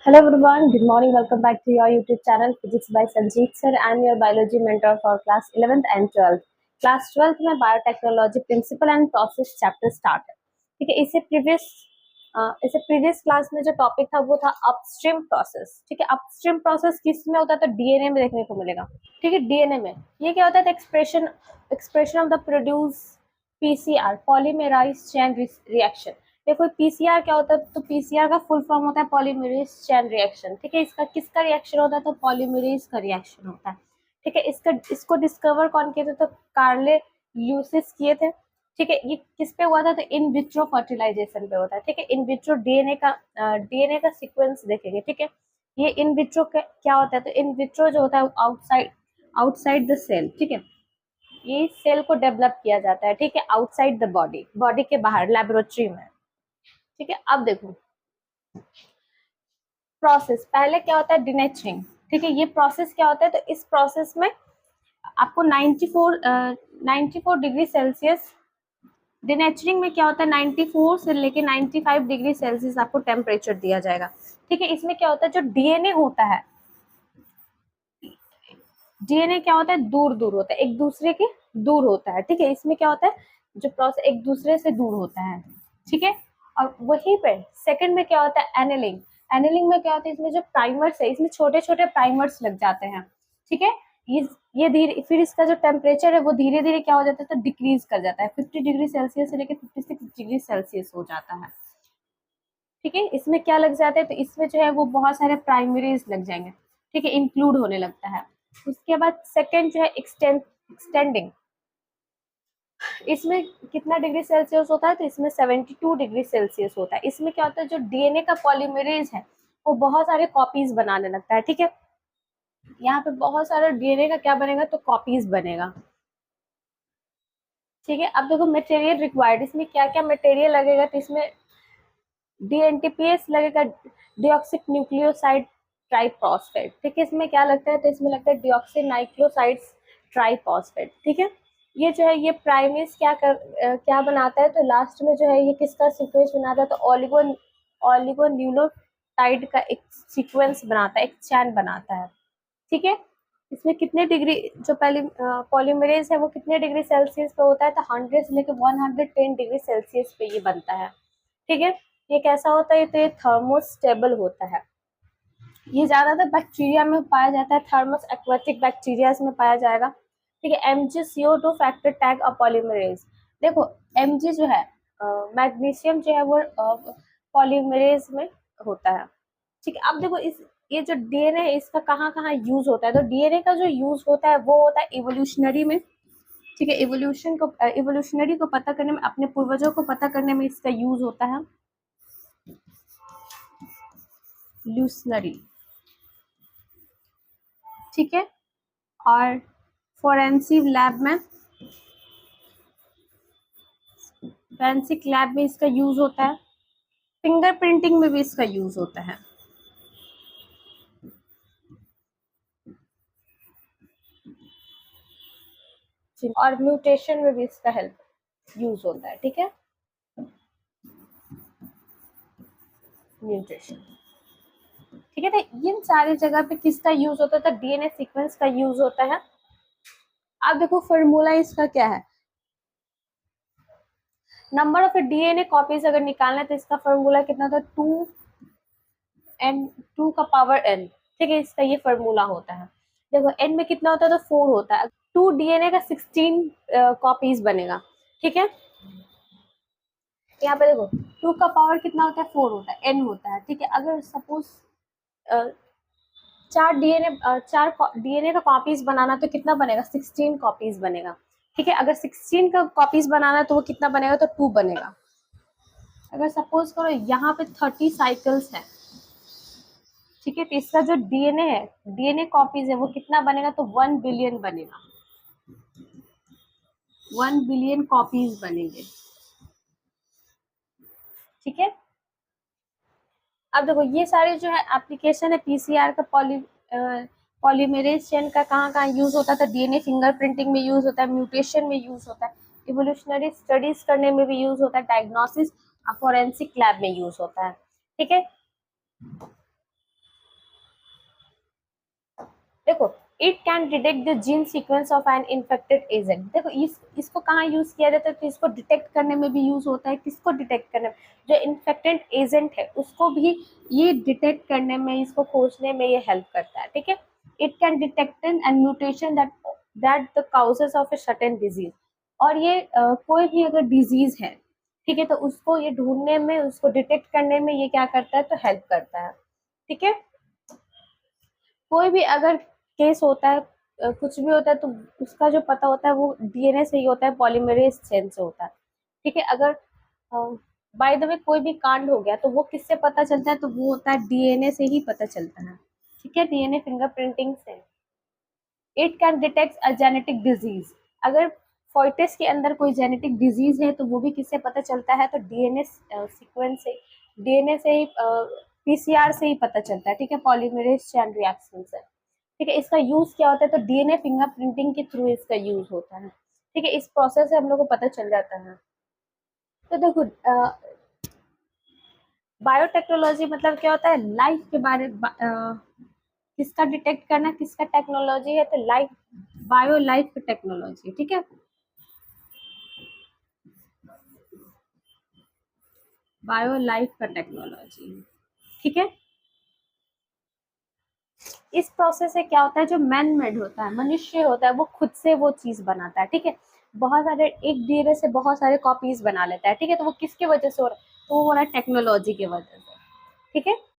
Hello everyone, good morning. Welcome back to your YouTube channel Physics by Sanjeet Sir. I'm your biology mentor for class 11th and 12th. Class 12th में biotechnology principle and process chapter start है. ठीक है. इसे previous class में जो topic था वो था अपस्ट्रीम प्रोसेस. ठीक है. अपस्ट्रीम प्रोसेस किस में होता है तो डीएनए में देखने को मिलेगा. ठीक है. डीएनए में ये क्या होता है, expression of the produce PCR polymerise chain reaction. देखो पीसीआर क्या होता है, तो पीसीआर का फुल फॉर्म होता है पॉलीमेरेज चेन रिएक्शन. ठीक है. इसका किसका रिएक्शन होता है तो पॉलीमेरेज का रिएक्शन होता है. ठीक है. इसको डिस्कवर कौन किए थे तो कार्ले ल्यूसिस किए थे. ठीक है. ये किस पे हुआ था तो इन विट्रो फर्टिलाइजेशन पे होता है. ठीक है. इन विट्रो डीएनए का सीक्वेंस देखेंगे. ठीक है. ये इन विट्रो क्या होता है तो इन विट्रो जो होता है आउटसाइड द सेल. ठीक है. ये सेल को डेवलप किया जाता है. ठीक है. आउटसाइड द बॉडी के बाहर लेबोरेटरी में. ठीक है. अब देखो प्रोसेस पहले क्या होता है डिनेचरिंग. ठीक है. ये प्रोसेस क्या होता है तो इस प्रोसेस में आपको 94 डिग्री सेल्सियस. डिनेचरिंग में क्या होता है 94 से लेके 95 डिग्री सेल्सियस आपको टेम्परेचर दिया जाएगा. ठीक है. इसमें क्या होता है जो डीएनए होता है, डीएनए क्या होता है दूर दूर होता है, एक दूसरे के दूर होता है. ठीक है. इसमें क्या होता है जो प्रोसेस एक दूसरे से दूर होता है. ठीक है. और वहीं पे सेकंड में क्या होता है एनेलिंग. एनेलिंग में क्या होता है इसमें जो प्राइमर्स है इसमें छोटे छोटे प्राइमर्स लग जाते हैं. ठीक है. ये धीरे फिर इसका जो टेम्परेचर है वो धीरे धीरे क्या हो जाता है तो डिक्रीज कर जाता है. 50 डिग्री सेल्सियस से लेकर 56 डिग्री सेल्सियस हो जाता है. ठीक है. इसमें क्या लग जाता है तो इसमें जो है वो बहुत सारे प्राइमरीज लग जाएंगे. ठीक है. इंक्लूड होने लगता है. उसके बाद सेकेंड जो है एक्सटेंडिंग. इसमें कितना डिग्री सेल्सियस होता है तो इसमें 72 डिग्री सेल्सियस होता है. इसमें क्या होता है जो डीएनए का पॉलीमरेज है वो बहुत सारे कॉपीज बनाने लगता है. ठीक है. यहाँ पे बहुत सारा डीएनए का क्या बनेगा तो कॉपीज बनेगा. ठीक है. अब देखो मटेरियल रिक्वायर्ड. इसमें क्या क्या मटेरियल लगेगा तो इसमें डीएनटीपीएस लगेगा, डिऑक्सिक न्यूक्लियोसाइड ट्राइफॉस्फेट. ठीक है. इसमें क्या लगता है तो इसमें लगता है डिऑक्सी नाइक्लोसाइड्स ट्राइफॉस्फेट. ठीक है. ये जो है ये प्राइमेस क्या बनाता है तो लास्ट में जो है ये किसका सीक्वेंस बनाता है तो ऑलिगोन्यूक्लियोटाइड का एक सीक्वेंस बनाता है, एक चैन बनाता है. ठीक है. इसमें कितने डिग्री जो पहले पॉलीमरेज है वो कितने डिग्री सेल्सियस पे होता है तो 100 से लेकर 110 डिग्री सेल्सियस पे ये बनता है. ठीक है. ये कैसा होता है तो ये थर्मोस्टेबल होता है. ये ज्यादातर बैक्टीरिया में पाया जाता है, थर्मस एक्वेटिक बैक्टीरिया में पाया जाएगा. ठीक है. MgCO2 फैक्टर टैग अ पॉलीमरेज. देखो Mg जो है मैग्नीशियम जो है वो पॉलीमरेज में होता है. ठीक है. अब देखो ये जो डीएनए है इसका कहाँ कहाँ यूज होता है तो डीएनए का जो यूज होता है वो होता है इवोल्यूशनरी में. ठीक है. इवोल्यूशनरी को पता करने में, अपने पूर्वजों को पता करने में इसका यूज होता है. ल्यूशनरी. ठीक है. और फोरेंसिक लैब में इसका यूज होता है. फिंगर प्रिंटिंग में भी इसका यूज होता है. और म्यूटेशन में भी इसका हेल्प यूज होता है. ठीक है. म्यूटेशन. ठीक है. तो इन सारी जगह पे किसका यूज होता है तो डीएनए सीक्वेंस का यूज होता है. अब देखो फॉर्मूला इसका क्या है. नंबर ऑफ डीएनए कॉपीज अगर निकालना है तो इसका फॉर्मूला कितना था 2 का पावर n. ठीक है. इसका ये फॉर्मूला होता है. देखो n में कितना होता है तो 4 होता है. 2 डीएनए का 16 कॉपीज बनेगा. ठीक है. यहाँ पे देखो 2 का पावर कितना होता है 4 होता है, n होता है. ठीक है. अगर सपोज 4 डीएनए का कॉपीज बनाना तो कितना बनेगा 16 कॉपीज बनेगा. ठीक है. अगर 16 का कॉपीज बनाना तो वो कितना बनेगा तो 2 बनेगा. अगर सपोज करो यहाँ पे 30 साइकिल्स है. ठीक है. तो इसका जो डीएनए है, डीएनए कॉपीज है वो कितना बनेगा तो 1 बिलियन बनेगा. 1 बिलियन कॉपीज बनेंगे. ठीक है. अब देखो ये सारे जो है एप्लीकेशन है पीसीआर का पॉलीमेरेज चेन का कहाँ कहाँ यूज होता है तो डीएनए फिंगरप्रिंटिंग में यूज होता है, म्यूटेशन में यूज होता है, इवोल्यूशनरी स्टडीज करने में भी यूज होता है, डायग्नोसिस और फोरेंसिक लैब में यूज होता है. ठीक है. It can detect the gene sequence of an infected agent. देखो इसको कहाँ यूज किया जाता है, तो इसको डिटेक्ट करने में भी यूज होता है। किसको डिटेक्ट करने में, जो इन्फेक्टेड एजेंट है उसको भी ये डिटेक्ट करने में, इसको खोजने में ये हेल्प करता है, ठीक है। It can detect an mutation that the causes of a certain disease. और ये कोई भी अगर डिजीज है, ठीक है, तो उसको ये ढूंढने में, उसको डिटेक्ट करने में ये क्या करता है, तो हेल्प करता है, ठीक है। कोई भी अगर केस होता है, कुछ भी होता है, तो उसका जो पता होता है वो डीएनए से ही होता है, पॉलीमरेज चेन से होता है, ठीक है। अगर बाय द वे कोई भी कांड हो गया तो वो किससे पता चलता है, तो वो होता है डीएनए से ही पता चलता है, ठीक है, डीएनए फिंगरप्रिंटिंग से। It can detect a genetic disease. अगर फोइटिस के अंदर कोई जेनेटिक डिजीज है तो वो भी किससे पता चलता है, तो डीएनए सीक्वेंस से, डीएनए से ही, पीसीआर से ही पता चलता है, ठीक है, पॉलीमरेज चेन रिएक्शन से, ठीक है। इसका यूज क्या होता है, तो डीएनए फिंगरप्रिंटिंग के थ्रू इसका यूज होता है, ठीक है। इस प्रोसेस से हम लोग को पता चल जाता है। तो देखो, बायोटेक्नोलॉजी मतलब क्या होता है, लाइफ के बारे किसका डिटेक्ट करना, किसका टेक्नोलॉजी है, तो लाइफ, बायो लाइफ टेक्नोलॉजी, ठीक है, बायो लाइफ का टेक्नोलॉजी, ठीक है। इस प्रोसेस से क्या होता है, जो मैन मेड होता है, मनुष्य होता है, वो खुद से वो चीज बनाता है, ठीक है। बहुत सारे, एक डीएनए से बहुत सारे कॉपीज बना लेता है, ठीक है, तो वो किसकी वजह से हो रहा है, तो वो हो रहा है टेक्नोलॉजी की वजह से, ठीक है।